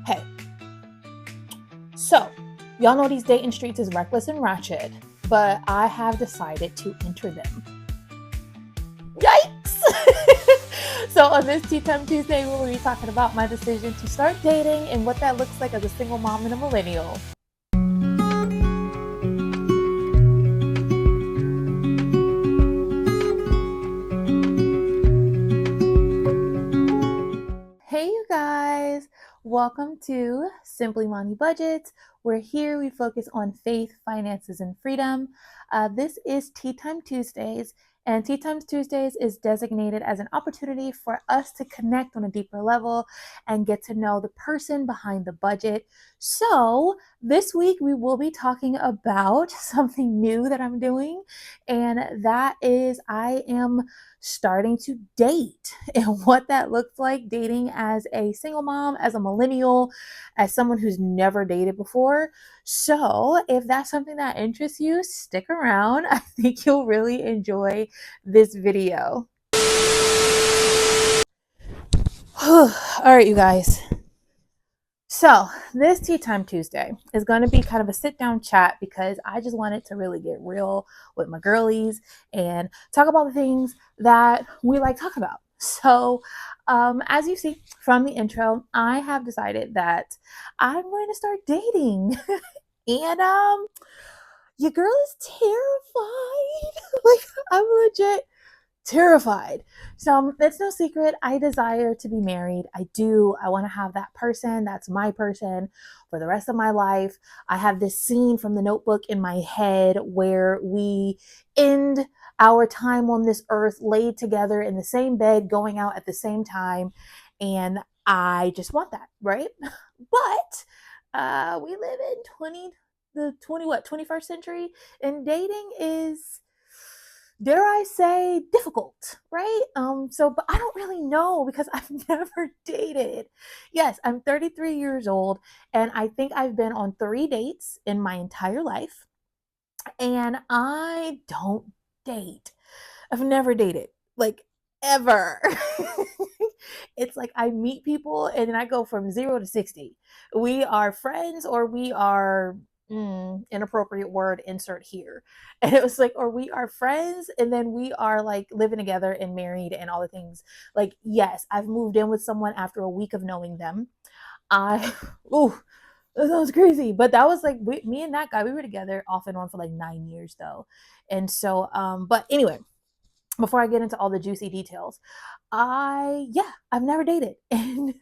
Hey, so y'all know these dating streets is reckless and ratchet, but I have decided to enter them. Yikes! So on this Tea Time Tuesday, we'll be talking about my decision to start dating and what that looks like as a single mom and a millennial. Hey, you guys. Welcome to Simply Money Budgets. We're here, we focus on faith, finances, and freedom. This is Tea Time Tuesdays, and Tea Time Tuesdays is designated as an opportunity for us to connect on a deeper level and get to know the person behind the budget. So, this week we will be talking about something new that I'm doing, and that is I am starting to date and what that looks like dating as a single mom, as a millennial, as someone who's never dated before. So, if that's something that interests you, stick around. I think you'll really enjoy this video. All right, you guys. So, this Tea Time Tuesday is going to be kind of a sit down chat because I just wanted to really get real with my girlies and talk about the things that we like to talk about. So, as you see from the intro, I have decided that I'm going to start dating. And your girl is terrified. Like, I'm legit terrified. So it's no secret. I desire to be married. I do. I want to have that person. That's my person for the rest of my life. I have this scene from the Notebook in my head where we end our time on this earth laid together in the same bed, going out at the same time. And I just want that, right? But we live in 21st century, and dating is, dare I say, difficult, right? But I don't really know because I've never dated. Yes, I'm 33 years old, and I think I've been on 3 dates in my entire life, and I don't date. I've never dated, like, ever. It's like I meet people and then I go from 0 to 60. We are friends or we are inappropriate word insert here. And it was like, or we are friends and then we are like living together and married and all the things. Like, yes, I've moved in with someone after a week of knowing them. I, oh, that sounds crazy. But that was like me and that guy, we were together off and on for like 9 years though. And so, but anyway, before I get into all the juicy details, I've never dated. And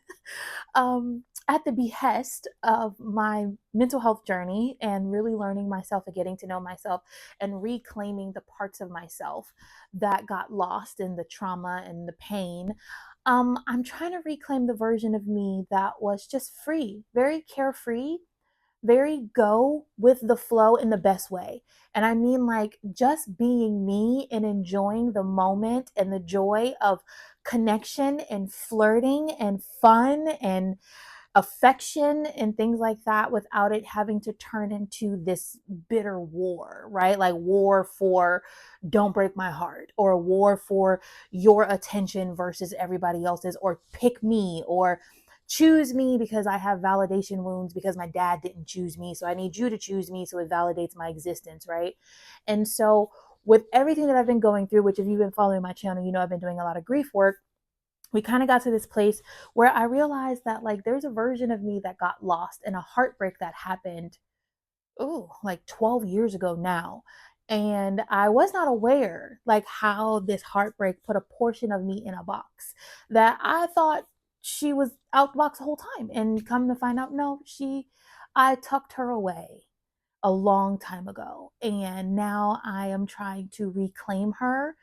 at the behest of my mental health journey and really learning myself and getting to know myself and reclaiming the parts of myself that got lost in the trauma and the pain, I'm trying to reclaim the version of me that was just free, very carefree, very go with the flow in the best way. And I mean, like, just being me and enjoying the moment and the joy of connection and flirting and fun and affection and things like that without it having to turn into this bitter war, right? Like war for don't break my heart, or a war for your attention versus everybody else's, or pick me, or choose me because I have validation wounds because my dad didn't choose me. So I need you to choose me so it validates my existence, right? And so with everything that I've been going through, which if you've been following my channel, you know I've been doing a lot of grief work. We kind of got to this place where I realized that like there's a version of me that got lost in a heartbreak that happened, like 12 years ago now. And I was not aware like how this heartbreak put a portion of me in a box that I thought she was out the box the whole time. And come to find out, no, I tucked her away a long time ago. And now I am trying to reclaim her,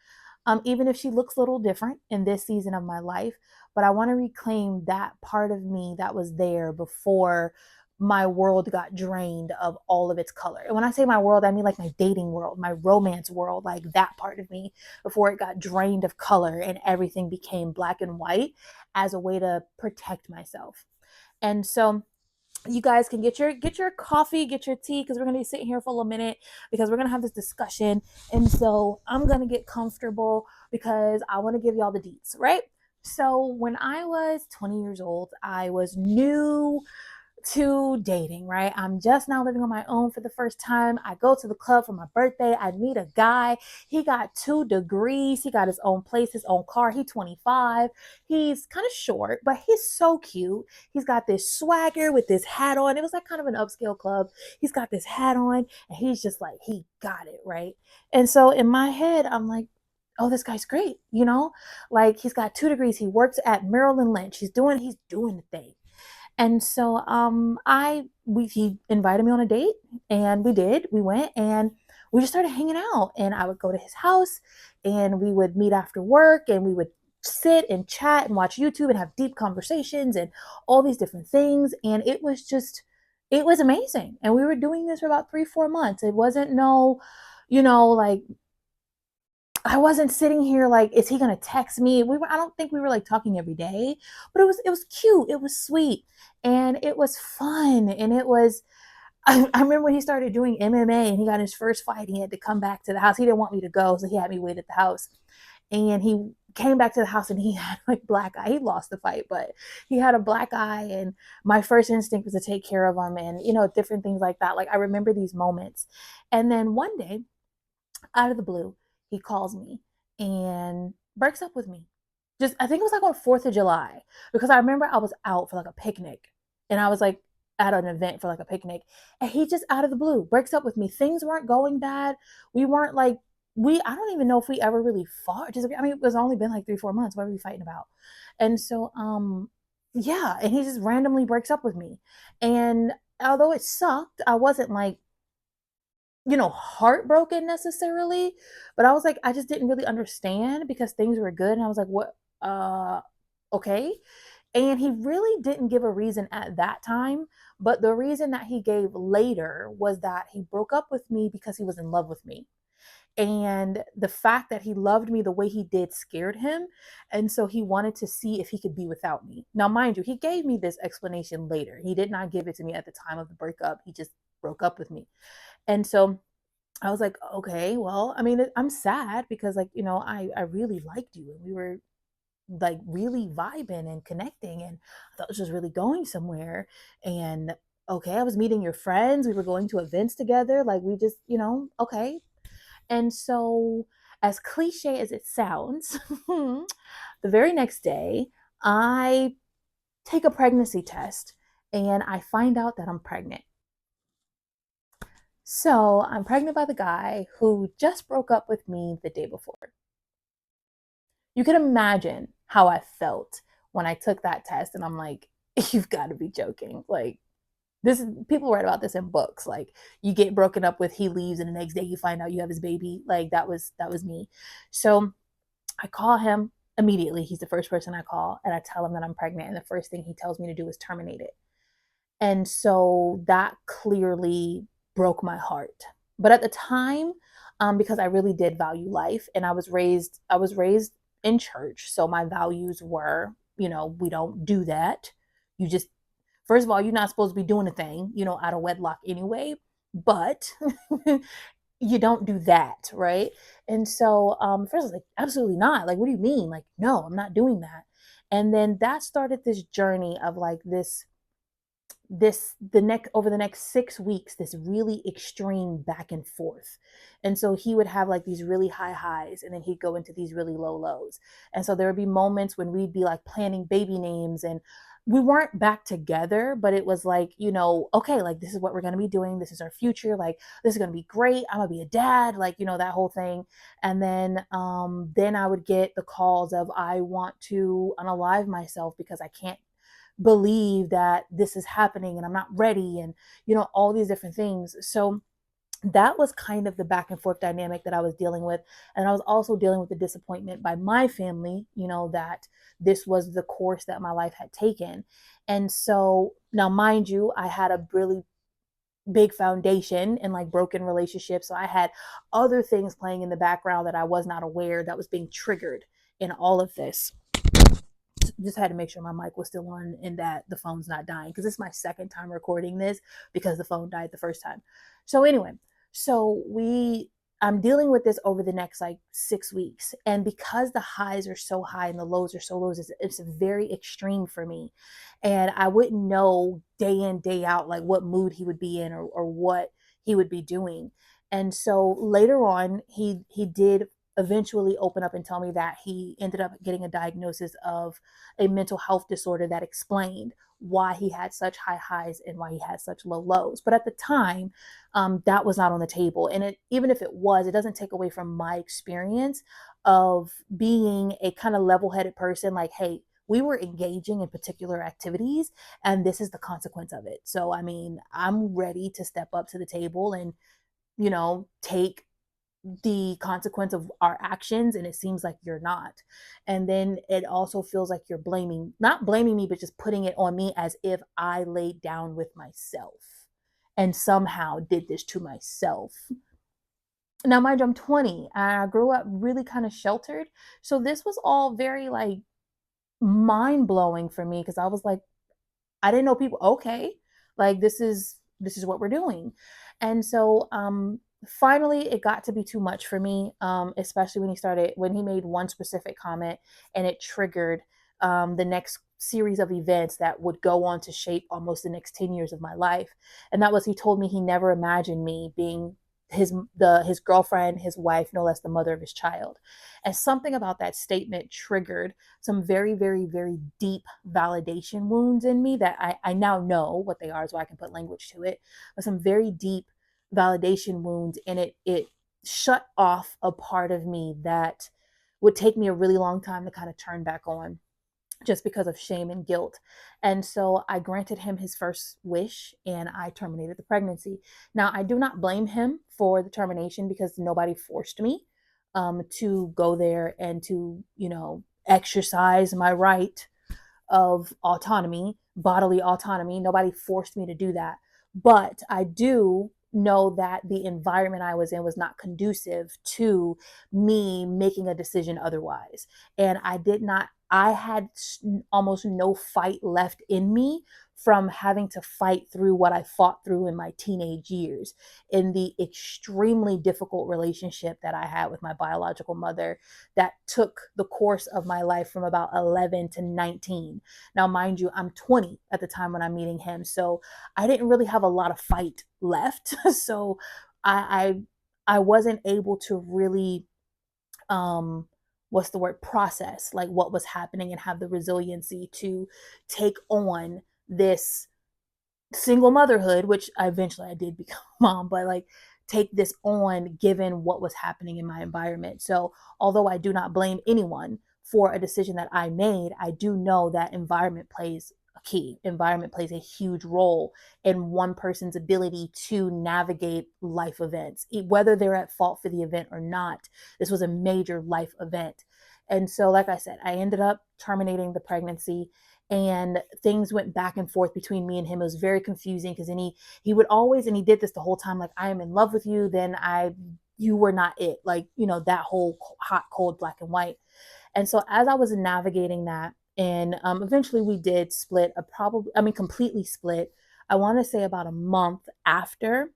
even if she looks a little different in this season of my life. But I want to reclaim that part of me that was there before my world got drained of all of its color. And when I say my world, I mean like my dating world, my romance world, like that part of me before it got drained of color and everything became black and white as a way to protect myself. And so you guys can get your coffee, get your tea, because we're gonna be sitting here for a minute because we're gonna have this discussion. And so I'm gonna get comfortable because I want to give y'all the deets, right? So when I was 20 years old, I was new to dating, right? I'm just now living on my own for the first time. I go to the club for my birthday. I meet a guy. He got 2 degrees. He got his own place, his own car. He's 25. He's kind of short, but he's so cute. He's got this swagger with this hat on. It was like kind of an upscale club. He's got this hat on and he's just like, he got it, right? And so in my head, I'm like, oh, this guy's great, like he's got 2 degrees. He works at Maryland Lynch. He's doing the thing. And so he invited me on a date and we did. We went and we just started hanging out and I would go to his house and we would meet after work and we would sit and chat and watch YouTube and have deep conversations and all these different things. And it was amazing. And we were doing this for about 3, 4 months. It wasn't like I wasn't sitting here like, is he gonna text me? I don't think we were like talking every day, but it was cute, it was sweet, and it was fun. And it was I remember when he started doing MMA and he got his first fight, he had to come back to the house. He didn't want me to go, so he had me wait at the house. And he came back to the house and he had like black eye. He lost the fight, but he had a black eye. And my first instinct was to take care of him and different things like that. Like I remember these moments. And then one day out of the blue, he calls me and breaks up with me. Just, I think it was like on 4th of July, because I remember I was out for like a picnic and I was like at an event for like a picnic. And he just out of the blue breaks up with me. Things weren't going bad. We weren't like, I don't even know if we ever really fought. It was only been like 3, 4 months. What were we fighting about? And so, yeah. And he just randomly breaks up with me. And although it sucked, I wasn't like, heartbroken necessarily, but I was like, I just didn't really understand because things were good. And I was like, what? Okay. And he really didn't give a reason at that time. But the reason that he gave later was that he broke up with me because he was in love with me. And the fact that he loved me the way he did scared him. And so he wanted to see if he could be without me. Now, mind you, he gave me this explanation later. He did not give it to me at the time of the breakup. He just broke up with me. And so I was like, okay, well, I mean, I'm sad because like, I really liked you and we were like really vibing and connecting and I thought this was really going somewhere. And okay, I was meeting your friends. We were going to events together. Like we just, okay. And so as cliche as it sounds, the very next day, I take a pregnancy test and I find out that I'm pregnant. So I'm pregnant by the guy who just broke up with me the day before. You can imagine how I felt when I took that test, and I'm like, you've got to be joking. Like, people write about this in books. Like, you get broken up with, he leaves, and the next day you find out you have his baby. Like, that was me. So I call him immediately. He's the first person I call, and I tell him that I'm pregnant. And the first thing he tells me to do is terminate it. And so that clearly broke my heart. But at the time, because I really did value life and I was raised in church. So my values were, we don't do that. You just, first of all, you're not supposed to be doing a thing, out of wedlock anyway, but you don't do that. Right. And so, first I was like, absolutely not. Like, what do you mean? Like, no, I'm not doing that. And then that started this journey of like over the next 6 weeks, this really extreme back and forth. And so he would have like these really high highs and then he'd go into these really low lows. And so there would be moments when we'd be like planning baby names and we weren't back together, but it was like, okay, like this is what we're going to be doing, this is our future, like this is going to be great, I'm going to be a dad, like that whole thing. And then I would get the calls of, I want to unalive myself because I can't believe that this is happening and I'm not ready, and all these different things. So that was kind of the back and forth dynamic that I was dealing with. And I was also dealing with the disappointment by my family, that this was the course that my life had taken. And so now, mind you, I had a really big foundation in like broken relationships. So I had other things playing in the background that I was not aware that was being triggered in all of this. Just had to make sure my mic was still on and that the phone's not dying, because this is my second time recording this because the phone died the first time. So anyway, so we I'm dealing with this over the next like 6 weeks. And because the highs are so high and the lows are so low, it's very extreme for me. And I wouldn't know day in, day out, like what mood he would be in, or what he would be doing. And so later on, he did eventually open up and tell me that he ended up getting a diagnosis of a mental health disorder that explained why he had such high highs and why he had such low lows. But at the time, that was not on the table. And even if it was, it doesn't take away from my experience of being a kind of level headed person. Like, hey, we were engaging in particular activities, and this is the consequence of it. So, I mean, I'm ready to step up to the table and, take the consequence of our actions, and it seems like you're not. And then it also feels like you're not blaming me, but just putting it on me as if I laid down with myself and somehow did this to myself. Now, mind you, I'm 20 and I grew up really kind of sheltered, so this was all very like mind blowing for me, because I was like, I didn't know people. Okay, like this is what we're doing. And so finally it got to be too much for me, especially when he made one specific comment, and it triggered the next series of events that would go on to shape almost the next 10 years of my life. And that was, he told me he never imagined me being his girlfriend, his wife, no less the mother of his child. And something about that statement triggered some very, very, very deep validation wounds in me that I now know what they are, so I can put language to it. But some very deep validation wounds, and it shut off a part of me that would take me a really long time to kind of turn back on, just because of shame and guilt. And so I granted him his first wish and I terminated the pregnancy. Now, I do not blame him for the termination, because nobody forced me to go there and to, exercise my right of autonomy, bodily autonomy. Nobody forced me to do that. But I do know that the environment I was in was not conducive to me making a decision otherwise. And I had almost no fight left in me from having to fight through what I fought through in my teenage years, in the extremely difficult relationship that I had with my biological mother, that took the course of my life from about 11 to 19. Now, mind you, I'm 20 at the time when I'm meeting him, so I didn't really have a lot of fight left. So I wasn't able to really, what's the word, process like what was happening and have the resiliency to take on this single motherhood, which eventually I did become a mom, but like take this on given what was happening in my environment. So although I do not blame anyone for a decision that I made, I do know that environment plays a key. Environment plays a huge role in one person's ability to navigate life events, whether they're at fault for the event or not. This was a major life event. And so, like I said, I ended up terminating the pregnancy, and things went back and forth between me and him. It was very confusing, because then he would always, and he did this the whole time, like, I am in love with you, then you were not it, like, that whole hot cold black and white. And so as I was navigating that, and eventually we did split, completely split, I want to say about a month after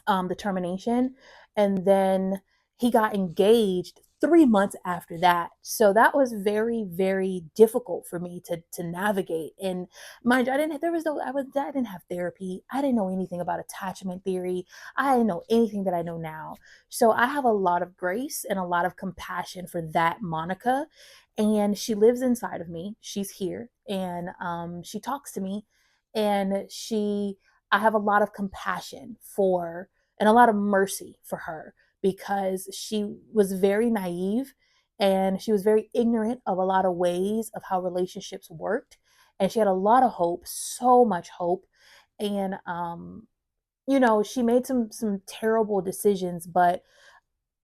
the termination. And then he got engaged 3 months after that. So that was very, very difficult for me to navigate. And mind you, I didn't have therapy. I didn't know anything about attachment theory. I didn't know anything that I know now. So I have a lot of grace and a lot of compassion for that Monica. And she lives inside of me. She's here, and she talks to me, and I have a lot of compassion for, and a lot of mercy for her, because she was very naive and she was very ignorant of a lot of ways of how relationships worked. And she had a lot of hope, so much hope. And, she made some terrible decisions, but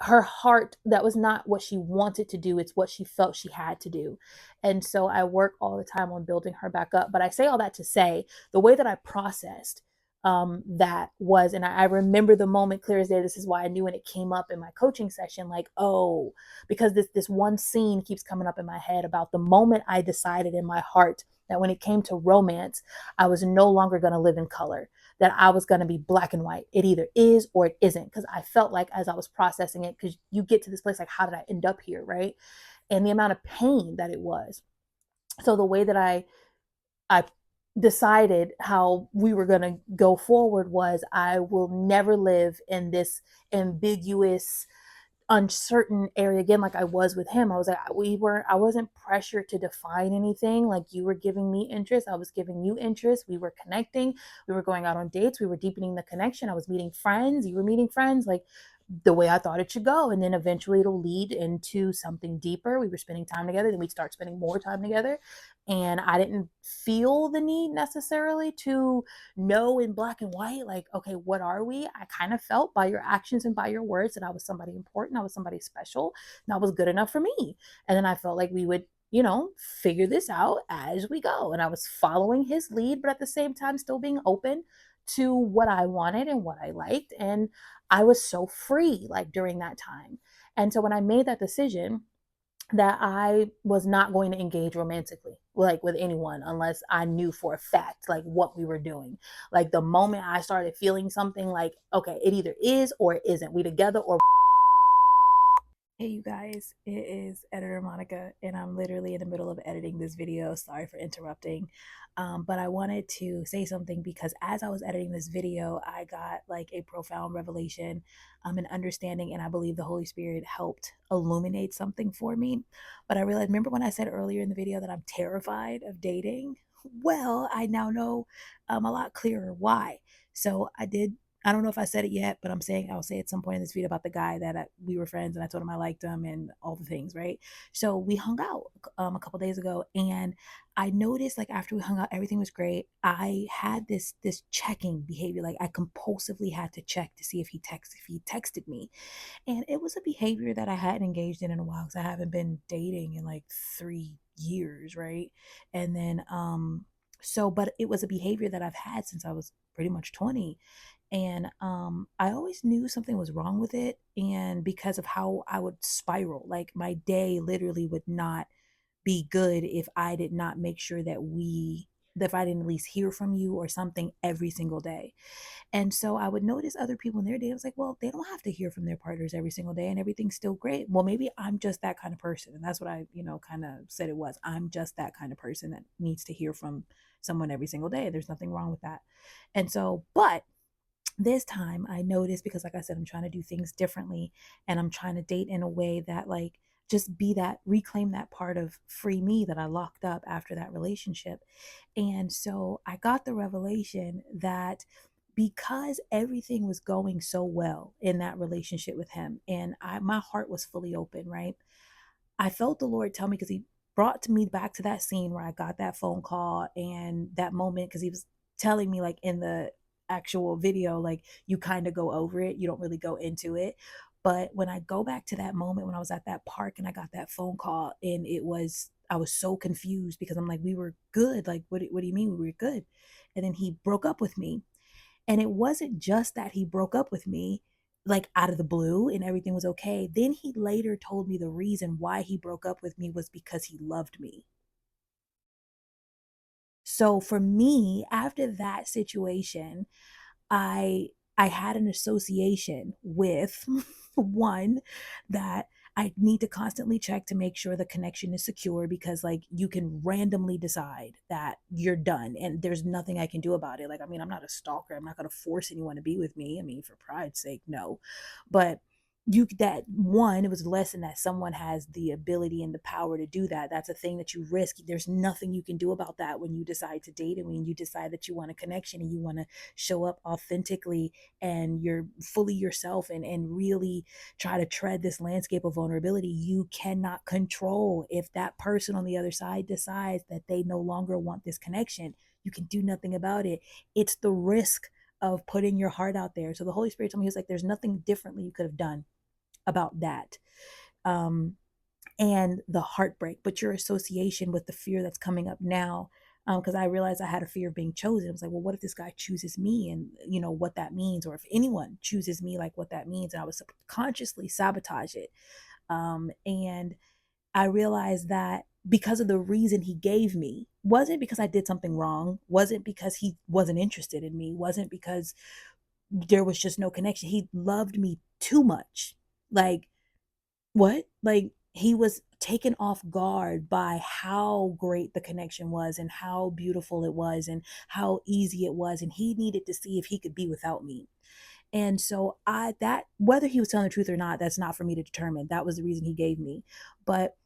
her heart, that was not what she wanted to do, it's what she felt she had to do. And so I work all the time on building her back up. But I say all that to say, the way that I processed that was, and I remember the moment clear as day. This is why I knew when it came up in my coaching session, like, oh, because this one scene keeps coming up in my head about the moment I decided in my heart that when it came to romance, I was no longer going to live in color, that I was going to be black and white. It either is or it isn't. Because I felt like as I was processing it, because you get to this place like, how did I end up here? Right. And the amount of pain that it was. So the way that I decided how we were going to go forward was I will never live in this ambiguous, uncertain area again like I was with him. I was like, I wasn't pressured to define anything. Like, you were giving me interest, I was giving you interest, we were connecting, we were going out on dates, we were deepening the connection, I was meeting friends, you were meeting friends, like the way I thought it should go. And then eventually it'll lead into something deeper. We were spending time together, then we'd start spending more time together. And I didn't feel the need necessarily to know in black and white, like, okay, what are we? I kind of felt by your actions and by your words that I was somebody important, I was somebody special, and that was good enough for me. And then I felt like we would, figure this out as we go. And I was following his lead, but at the same time, still being open to what I wanted and what I liked. And I was so free, like, during that time. And so when I made that decision that I was not going to engage romantically, like with anyone, unless I knew for a fact, like, what we were doing. Like, the moment I started feeling something like, okay, it either is or it isn't, we together or. Hey, you guys, it is editor Monica, and I'm literally in the middle of editing this video. Sorry for interrupting. But I wanted to say something because as I was editing this video, I got like a profound revelation, and understanding, and I believe the Holy Spirit helped illuminate something for me. But I realized, remember when I said earlier in the video that I'm terrified of dating? Well, I now know a lot clearer why. So I don't know if I said it yet, but I'll say at some point in this video about the guy that we were friends and I told him I liked him and all the things, right? So we hung out a couple days ago, and I noticed, like, after we hung out, everything was great. I had this checking behavior, like I compulsively had to check to see if he texted me, and it was a behavior that I hadn't engaged in a while because I haven't been dating in like 3 years, right? And then but it was a behavior that I've had since I was pretty much 20. And I always knew something was wrong with it, and because of how I would spiral, like my day literally would not be good if I did not make sure that if I didn't at least hear from you or something every single day. And so I would notice other people in their day. I was like, well, they don't have to hear from their partners every single day and everything's still great. Well, maybe I'm just that kind of person. And that's what I, kind of said it was. I'm just that kind of person that needs to hear from someone every single day. There's nothing wrong with that. And so, but this time I noticed, because like I said, I'm trying to do things differently, and I'm trying to date in a way that, like, just be that, reclaim that part of free me that I locked up after that relationship. And so I got the revelation that because everything was going so well in that relationship with him, and my heart was fully open, right? I felt the Lord tell me, because he brought me back to that scene where I got that phone call and that moment, because he was telling me, like, in the actual video, like, you kind of go over it, you don't really go into it. But when I go back to that moment when I was at that park and I got that phone call, and I was so confused because I'm like, we were good. Like, what do you mean we were good? And then he broke up with me. And it wasn't just that he broke up with me, like, out of the blue and everything was okay. Then he later told me the reason why he broke up with me was because he loved me. So for me, after that situation, I I had an association with one, that I need to constantly check to make sure the connection is secure, because, like, you can randomly decide that you're done and there's nothing I can do about it. Like, I mean, I'm not a stalker. I'm not going to force anyone to be with me. I mean, for pride's sake, no. But that one, it was a lesson that someone has the ability and the power to do that. That's a thing that you risk. There's nothing you can do about that when you decide to date, and when you decide that you want a connection and you want to show up authentically and you're fully yourself, and really try to tread this landscape of vulnerability. You cannot control if that person on the other side decides that they no longer want this connection. You can do nothing about it. It's the risk of putting your heart out there. So the Holy Spirit told me, he was like, there's nothing differently you could have done about that. Um, and the heartbreak, but your association with the fear that's coming up now. Because I realized I had a fear of being chosen. I was like, well, what if this guy chooses me, and what that means, or if anyone chooses me, like, what that means. And I was consciously sabotage it. And I realized that because of the reason he gave me, wasn't because I did something wrong, wasn't because he wasn't interested in me, wasn't because there was just no connection. He loved me too much. Like, what? Like, he was taken off guard by how great the connection was and how beautiful it was and how easy it was. And he needed to see if he could be without me. And so that whether he was telling the truth or not, that's not for me to determine. That was the reason he gave me. But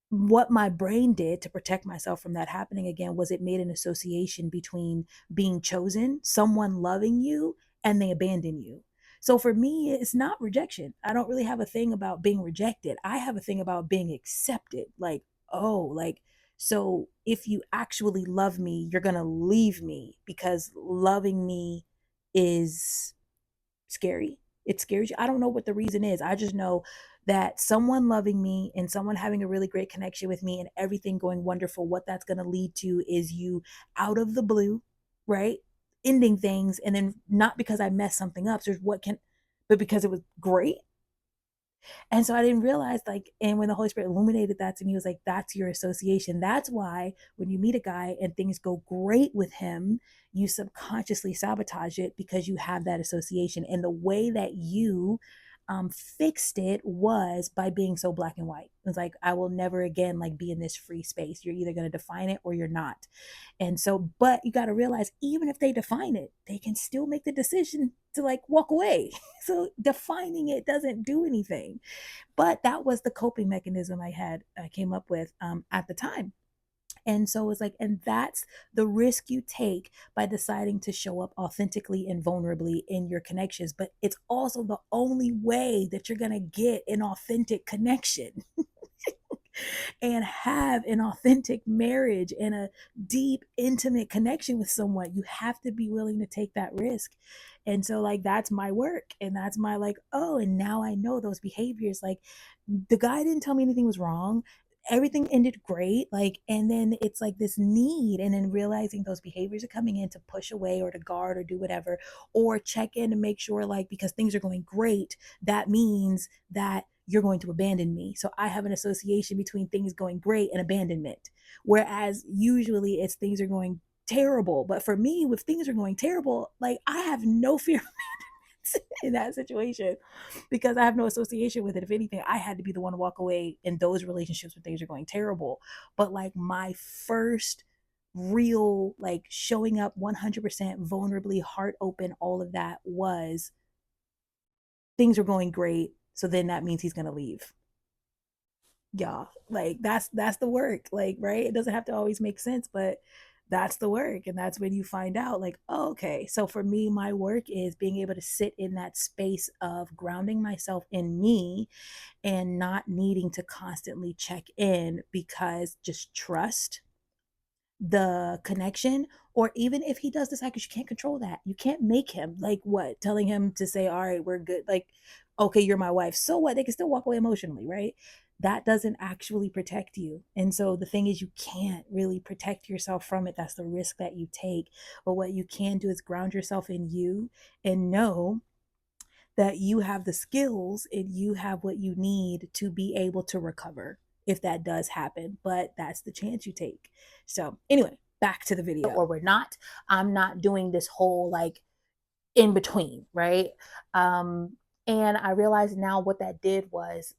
what my brain did to protect myself from that happening again was it made an association between being chosen, someone loving you, and they abandon you. So for me, it's not rejection. I don't really have a thing about being rejected. I have a thing about being accepted. Like, oh, like, so if you actually love me, you're going to leave me because loving me is scary. It scares you. I don't know what the reason is. I just know that someone loving me and someone having a really great connection with me and everything going wonderful, what that's going to lead to is you out of the blue, right? Ending things. And then not because I messed something up, so what can, but because it was great. And so I didn't realize, like, and when the Holy Spirit illuminated that to me, it was like, that's your association. That's why when you meet a guy and things go great with him, you subconsciously sabotage it because you have that association. And the way that you fixed it was by being so black and white. It's like, I will never again like be in this free space. You're either going to define it or you're not. And so, but you got to realize, even if they define it, they can still make the decision to like walk away. So defining it doesn't do anything. But that was the coping mechanism I came up with at the time. And so it's like, and that's the risk you take by deciding to show up authentically and vulnerably in your connections. But it's also the only way that you're going to get an authentic connection and have an authentic marriage and a deep, intimate connection with someone. You have to be willing to take that risk. And so, like, that's my work. And that's my, like, oh, and now I know those behaviors. Like, the guy didn't tell me anything was wrong. Everything ended great. Like, and then it's like this need, and then realizing those behaviors are coming in to push away or to guard or do whatever, or check in to make sure, like, because things are going great, that means that you're going to abandon me. So I have an association between things going great and abandonment. Whereas usually it's things are going terrible. But for me, if things are going terrible, like, I have no fear in that situation because I have no association with it. If anything, I had to be the one to walk away in those relationships when things are going terrible. But like my first real, like, showing up 100% vulnerably, heart open, all of that was things are going great. So then that means he's going to leave. Yeah, like that's the work, like, right? It doesn't have to always make sense, but that's the work. And that's when you find out, like, oh, okay, so for me, my work is being able to sit in that space of grounding myself in me and not needing to constantly check in, because just trust the connection. Or even if he does decide, because you can't control that, you can't make him, like, what, telling him to say, all right, we're good, like, okay, you're my wife, so what, they can still walk away emotionally, right? That doesn't actually protect you. And so the thing is, you can't really protect yourself from it. That's the risk that you take. But what you can do is ground yourself in you and know that you have the skills and you have what you need to be able to recover if that does happen. But that's the chance you take. So anyway, back to the video. Or we're not. I'm not doing this whole like in between, right? And I realized now what that did was,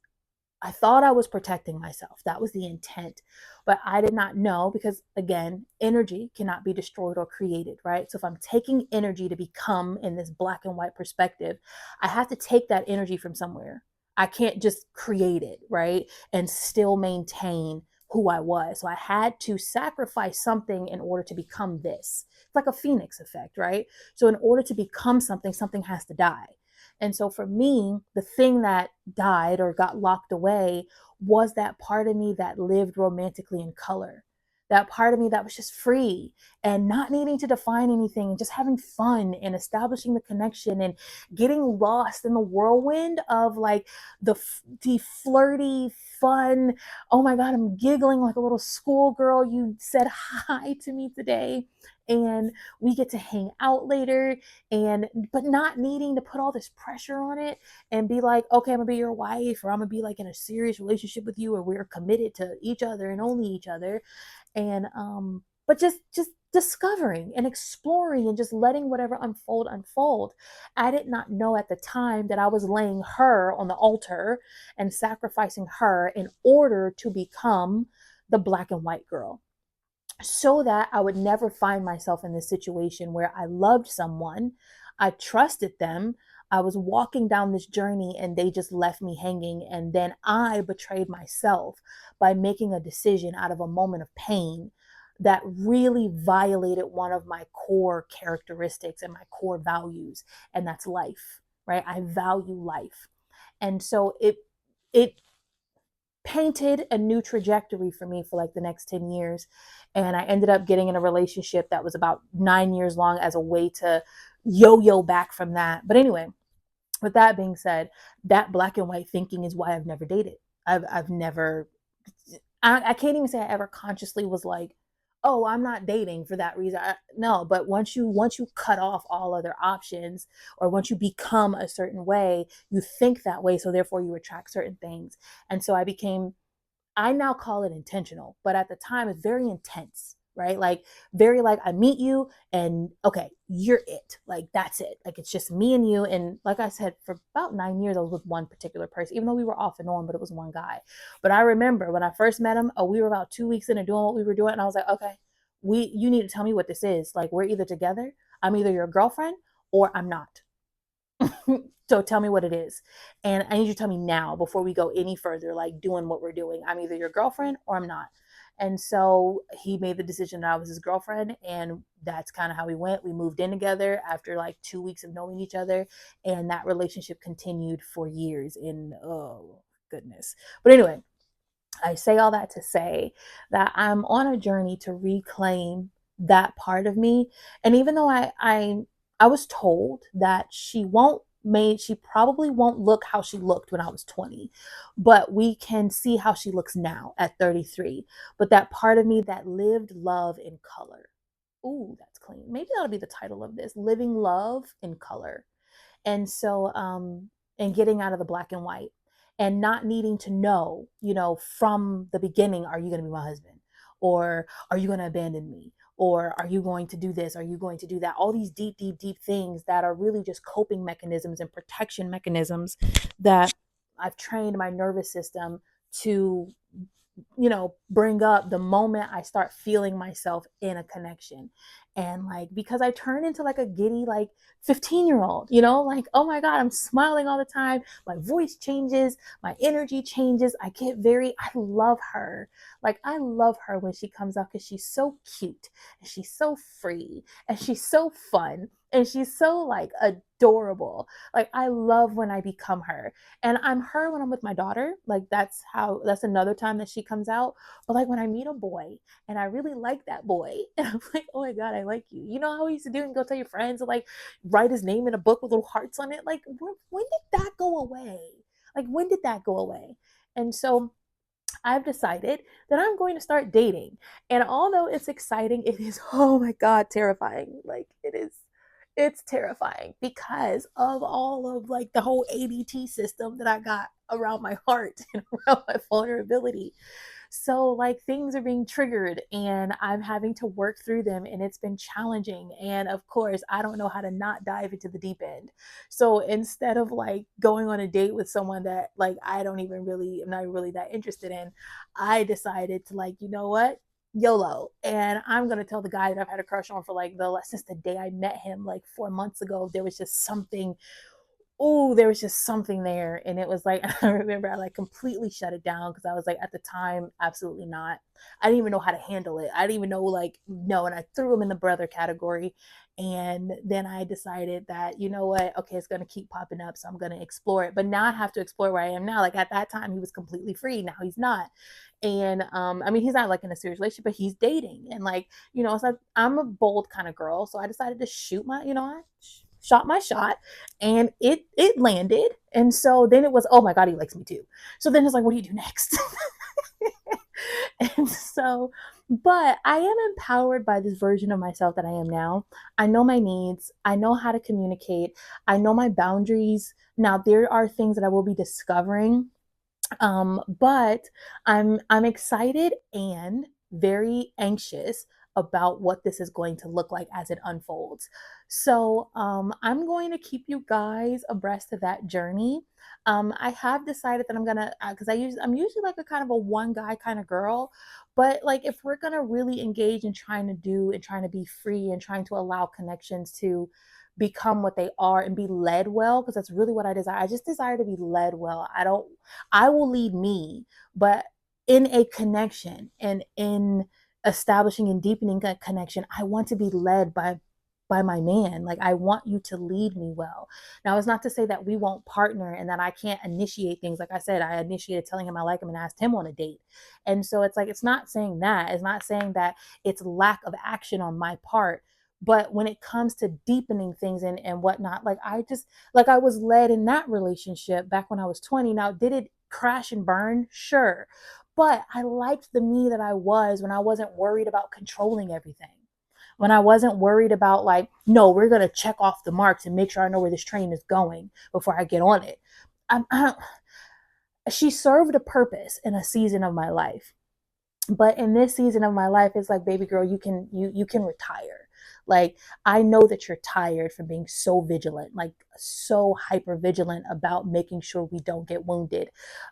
I thought I was protecting myself. That was the intent. But I did not know, because again, energy cannot be destroyed or created, right? So if I'm taking energy to become in this black and white perspective, I have to take that energy from somewhere. I can't just create it, right? And still maintain who I was. So I had to sacrifice something in order to become this. It's like a phoenix effect, right? So in order to become something, something has to die. And so for me, the thing that died or got locked away was that part of me that lived romantically in color. That part of me that was just free and not needing to define anything and just having fun and establishing the connection and getting lost in the whirlwind of like the flirty, fun. Oh my God, I'm giggling like a little schoolgirl. You said hi to me today and we get to hang out later, and but not needing to put all this pressure on it and be like, okay, I'm gonna be your wife, or I'm gonna be like in a serious relationship with you, or we're committed to each other and only each other. And but just discovering and exploring and just letting whatever unfold. I did not know at the time that I was laying her on the altar and sacrificing her in order to become the black and white girl, so that I would never find myself in this situation where I loved someone, I trusted them, I was walking down this journey and they just left me hanging. And then I betrayed myself by making a decision out of a moment of pain that really violated one of my core characteristics and my core values, and that's life, right? I value life. And so it painted a new trajectory for me for like the next 10 years. And I ended up getting in a relationship that was about 9 years long as a way to yo back from that. But anyway, with that being said, that black and white thinking is why I've never dated. I've never, I can't even say I ever consciously was like, oh, I'm not dating for that reason. No, but once you cut off all other options, or once you become a certain way, you think that way, so therefore you attract certain things. And so I now call it intentional, but at the time it's very intense, right? Like very like I meet you and okay, you're it. Like that's it. Like it's just me and you. And like I said, for about 9 years, I was with one particular person, even though we were off and on, but it was one guy. But I remember when I first met him, we were about 2 weeks into doing what we were doing. And I was like, okay, you need to tell me what this is. Like we're either together, I'm either your girlfriend or I'm not. So tell me what it is. And I need you to tell me now before we go any further, like doing what we're doing. I'm either your girlfriend or I'm not. And so he made the decision that I was his girlfriend. And that's kind of how we went. We moved in together after like 2 weeks of knowing each other. And that relationship continued for years. In, oh, goodness. But anyway, I say all that to say that I'm on a journey to reclaim that part of me. And even though I was told that she probably won't look how she looked when I was 20, but we can see how she looks now at 33. But that part of me that lived love in color. Ooh, that's clean. Maybe that'll be the title of this, Living Love in Color. And so and getting out of the black and white and not needing to know, from the beginning, are you going to be my husband, or are you going to abandon me, or are you going to do this, are you going to do that, all these deep things that are really just coping mechanisms and protection mechanisms that I've trained my nervous system to bring up the moment I start feeling myself in a connection. And like, because I turn into like a giddy, like 15-year-old, like, oh my God, I'm smiling all the time. My voice changes, my energy changes. I love her. Like, I love her when she comes out because she's so cute and she's so free and she's so fun and she's so like adorable. Like, I love when I become her. And I'm her when I'm with my daughter. Like that's another time that she comes out. But like when I meet a boy and I really like that boy, and I'm like, oh my God, I like you. You know how we used to do and go tell your friends and like write his name in a book with little hearts on it? Like when did that go away? Like when did that go away? And so I've decided that I'm going to start dating. And although it's exciting, it is, oh my God, terrifying. Like it's terrifying because of all of like the whole ADT system that I got around my heart and around my vulnerability. So like things are being triggered and I'm having to work through them, and it's been challenging. And of course, I don't know how to not dive into the deep end. So instead of like going on a date with someone that like I'm not really that interested in, I decided to like, you know what? YOLO. And I'm gonna tell the guy that I've had a crush on for like since the day I met him like 4 months ago. There was just something there. And it was like, I remember I like completely shut it down because I was like, at the time, absolutely not. I didn't even know how to handle it. I didn't even know, like, no. And I threw him in the brother category. And then I decided that, you know what, okay, it's going to keep popping up. So I'm going to explore it. But now I have to explore where I am now. Like at that time, he was completely free. Now he's not. And I mean, he's not like in a serious relationship, but he's dating. And like, so I'm a bold kind of girl. So I decided to I shot my shot and it landed. And so then it was, oh my God, he likes me too. So then it's like, what do you do next? And so, but I am empowered by this version of myself that I am now. I know my needs, I know how to communicate, I know my boundaries. Now there are things that I will be discovering, but I'm excited and very anxious about what this is going to look like as it unfolds. So I'm going to keep you guys abreast of that journey. I have decided that I'm gonna, because I'm usually like a kind of a one guy kind of girl, but like if we're gonna really engage in trying to do and trying to be free and trying to allow connections to become what they are and be led well, because that's really what I desire. I just desire to be led well. I will lead me, but in a connection and in establishing and deepening that connection, I want to be led by my man. Like, I want you to lead me well. Now, it's not to say that we won't partner and that I can't initiate things. Like I said, I initiated telling him I like him and asked him on a date. And so it's like, it's not saying that. It's not saying that it's lack of action on my part. But when it comes to deepening things and whatnot, like I was led in that relationship back when I was 20. Now, did it crash and burn? Sure. But I liked the me that I was when I wasn't worried about controlling everything, when I wasn't worried about like, no, we're going to check off the marks and make sure I know where this train is going before I get on it. I she served a purpose in a season of my life, but in this season of my life, it's like, baby girl, you can retire. Like, I know that you're tired from being so vigilant, like so hyper vigilant about making sure we don't get wounded.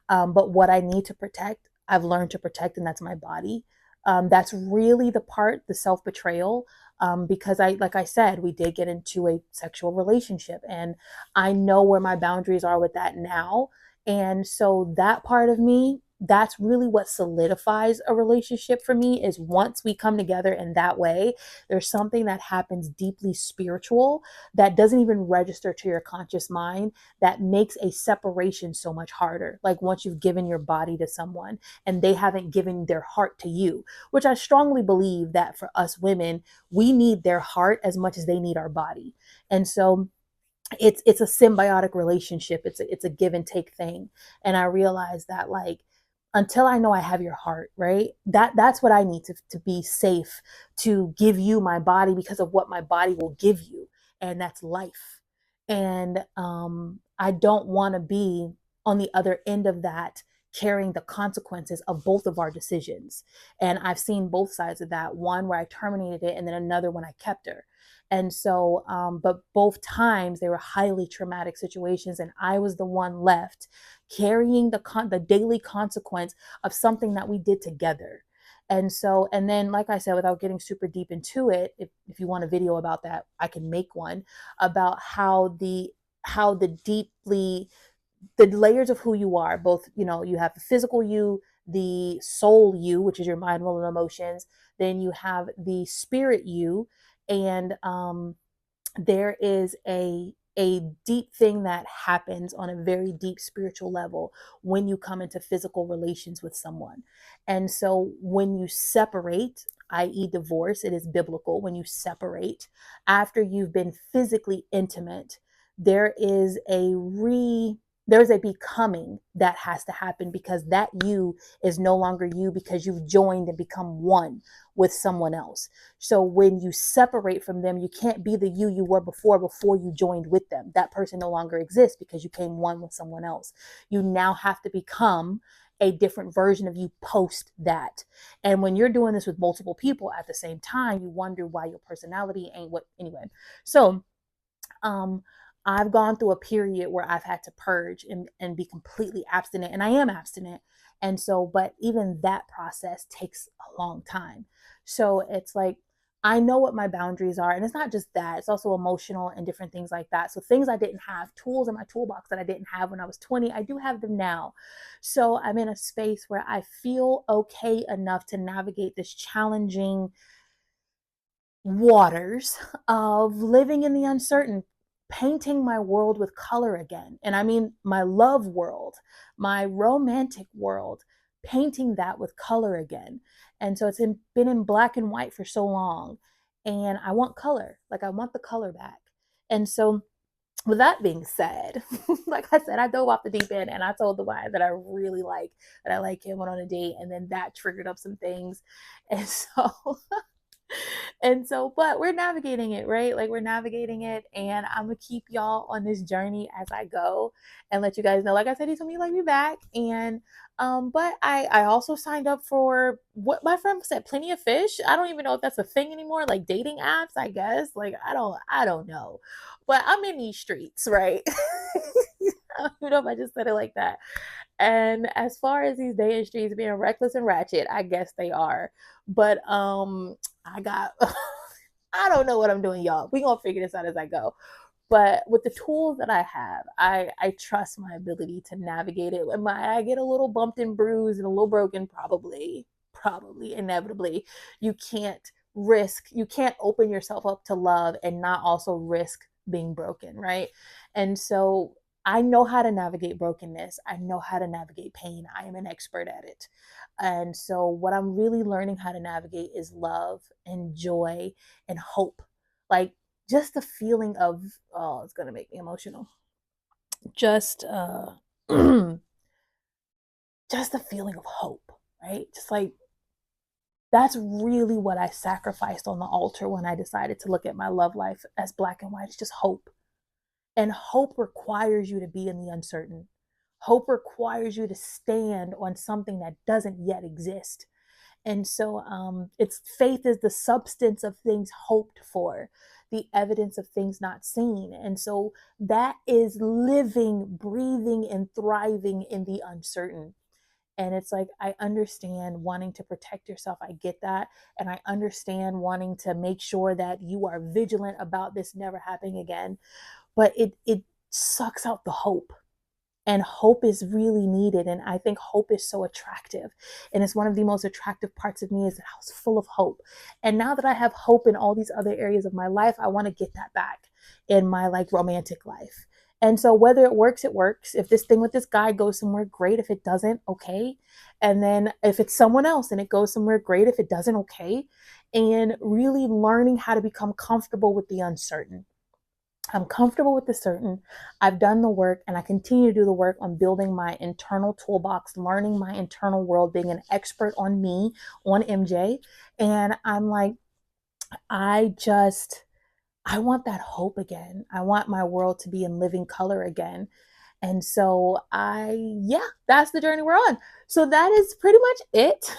But what I need to protect, I've learned to protect, and that's my body. That's really the part, the self betrayal. Because like I said, we did get into a sexual relationship, and I know where my boundaries are with that now. And so that part of me, that's really what solidifies a relationship for me, is once we come together in that way, there's something that happens deeply spiritual that doesn't even register to your conscious mind, that makes a separation so much harder. Like, once you've given your body to someone and they haven't given their heart to you, which I strongly believe that for us women, we need their heart as much as they need our body. And so it's a symbiotic relationship. It's a give and take thing. And I realize that, like, until I know I have your heart, right? That's what I need to be safe, to give you my body, because of what my body will give you, and that's life. And I don't want to be on the other end of that, carrying the consequences of both of our decisions. And I've seen both sides of that, one where I terminated it, and then another when I kept her. And so, but both times they were highly traumatic situations, and I was the one left carrying the daily consequence of something that we did together. And so, and then, like I said, without getting super deep into it, if you want a video about that, I can make one, about how the deeply, the layers of who you are, both, you have the physical you, the soul you, which is your mind, will, and emotions. Then you have the spirit you, and there is a deep thing that happens on a very deep spiritual level when you come into physical relations with someone. And so when you separate, i.e. divorce, it is biblical. When you separate after you've been physically intimate, there is there's a becoming that has to happen, because that you is no longer you, because you've joined and become one with someone else. So when you separate from them, you can't be the you were before you joined with them. That person no longer exists, because you came one with someone else. You now have to become a different version of you post that. And when you're doing this with multiple people at the same time, you wonder why your personality ain't what, anyway. So um I've gone through a period where I've had to purge and be completely abstinent, and I am abstinent. And so, but even that process takes a long time. So it's like, I know what my boundaries are. And it's not just that, it's also emotional and different things like that. So things I didn't have, tools in my toolbox that I didn't have when I was 20, I do have them now. So I'm in a space where I feel okay enough to navigate this challenging waters of living in the uncertain, painting my world with color again. And I mean, my love world, my romantic world, painting that with color again. And so been in black and white for so long. And I want color. Like, I want the color back. And so, with that being said, like I said, I dove off the deep end, and I told the guy that I really that I like him, went on a date, and then that triggered up some things. And so And so, but we're navigating it, right? Like we're navigating it, and I'm gonna keep y'all on this journey as I go and let you guys know. Like I said, he's gonna like me back. And but I also signed up for what my friend said, Plenty of Fish. I don't even know if that's a thing anymore, like dating apps, I guess. Like I don't know. But I'm in these streets, right? I don't know if I just said it like that. And as far as these dating streets being reckless and ratchet, I guess they are. But I got I don't know what I'm doing, y'all. We gonna figure this out as I go. But with the tools that I have, I trust my ability to navigate it. Am I get a little bumped and bruised and a little broken? Probably, inevitably. You can't open yourself up to love and not also risk being broken, right? And so I know how to navigate brokenness. I know how to navigate pain. I am an expert at it. And so what I'm really learning how to navigate is love and joy and hope. Like just the feeling of, oh, it's gonna make me emotional. Just just the feeling of hope, right? Just like that's really what I sacrificed on the altar when I decided to look at my love life as black and white. It's just hope. And hope requires you to be in the uncertain. Hope requires you to stand on something that doesn't yet exist. And so it's faith is the substance of things hoped for, the evidence of things not seen. And so that is living, breathing, and thriving in the uncertain. And it's like, I understand wanting to protect yourself. I get that. And I understand wanting to make sure that you are vigilant about this never happening again. But it sucks out the hope, and hope is really needed. And I think hope is so attractive, and it's one of the most attractive parts of me is that I was full of hope. And now that I have hope in all these other areas of my life, I want to get that back in my like romantic life. And so whether it works, it works. If this thing with this guy goes somewhere, great. If it doesn't, okay. And then if it's someone else and it goes somewhere, great. If it doesn't, okay. And really learning how to become comfortable with the uncertain. I'm comfortable with the certain. I've done the work, and I continue to do the work on building my internal toolbox, learning my internal world, being an expert on me, on MJ. And I'm like, I just, I want that hope again. I want my world to be in living color again. And so yeah, that's the journey we're on. So that is pretty much it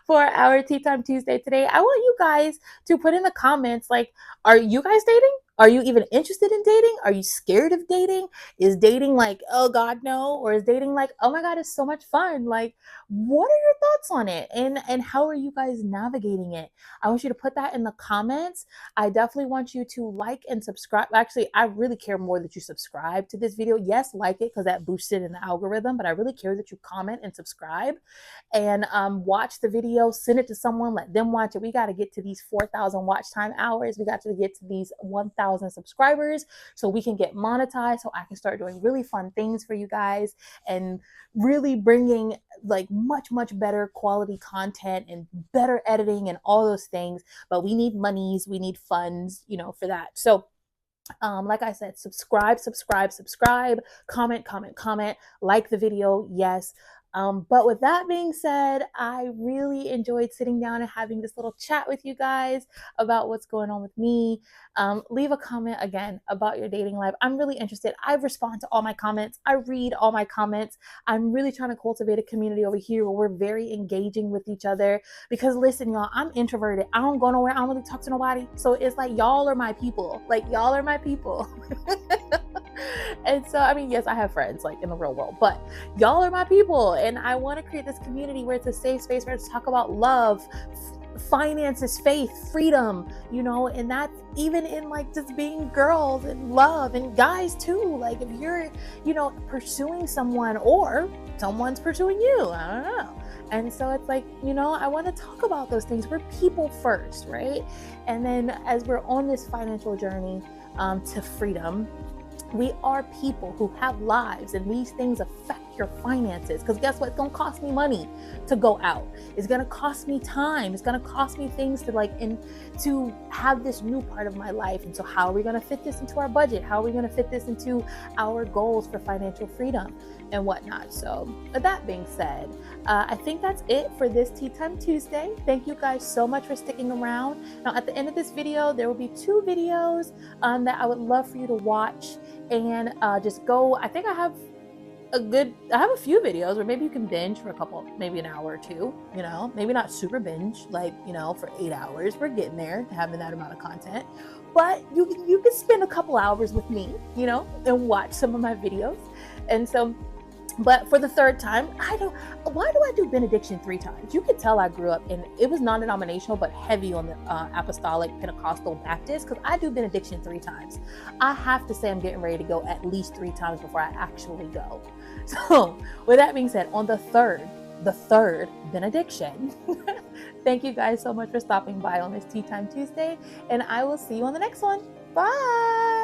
for our Tea Time Tuesday today. I want you guys to put in the comments, like, are you guys dating? Are you even interested in dating? Are you scared of dating? Is dating like, oh God, no? Or is dating like, oh my God, it's so much fun? Like, what are your thoughts on it? And how are you guys navigating it? I want you to put that in the comments. I definitely want you to like and subscribe. Actually, I really care more that you subscribe to this video. Yes, like it because that boosts it in the algorithm, but I really care that you comment and subscribe and watch the video, send it to someone, let them watch it. We got to get to these 4,000 watch time hours. We got to get to these 1,000 subscribers so we can get monetized, so I can start doing really fun things for you guys and really bringing like much better quality content and better editing and all those things. But we need monies, we need funds, for that. So like I said, subscribe, comment, like the video, yes. But with that being said, I really enjoyed sitting down and having this little chat with you guys about what's going on with me. Leave a comment again about your dating life. I'm really interested. I respond to all my comments. I read all my comments. I'm really trying to cultivate a community over here where we're very engaging with each other. Because listen, y'all, I'm introverted. I don't go nowhere. I don't really talk to nobody. So it's like y'all are my people. Like y'all are my people. And so, I mean, yes, I have friends like in the real world, but y'all are my people. And I want to create this community where it's a safe space where it's talk about love, finances, faith, freedom, and that's even in like just being girls and love and guys too. Like if you're, pursuing someone or someone's pursuing you, I don't know. And so it's like, I want to talk about those things. We're people first, right? And then as we're on this financial journey to freedom, we are people who have lives, and these things affect check your finances, because guess what? It's gonna cost me money to go out. It's gonna cost me time. It's gonna cost me things to have this new part of my life. And so how are we gonna fit this into our budget? How are we gonna fit this into our goals for financial freedom and whatnot? So with that being said, I think that's it for this Tea Time Tuesday. Thank you guys so much for sticking around. Now at the end of this video, there will be 2 videos that I would love for you to watch, and just go. I think I have a few videos where maybe you can binge for a couple, maybe an hour or two, maybe not super binge, like, for 8 hours. We're getting there, having that amount of content, but you can spend a couple hours with me, and watch some of my videos. And so, but for the 3rd time, why do I do benediction 3 times? You could tell I grew up in, it was non-denominational, but heavy on the apostolic Pentecostal Baptist, because I do benediction 3 times. I have to say I'm getting ready to go at least 3 times before I actually go. So with that being said, on the third benediction, thank you guys so much for stopping by on this Tea Time Tuesday, and I will see you on the next one. Bye.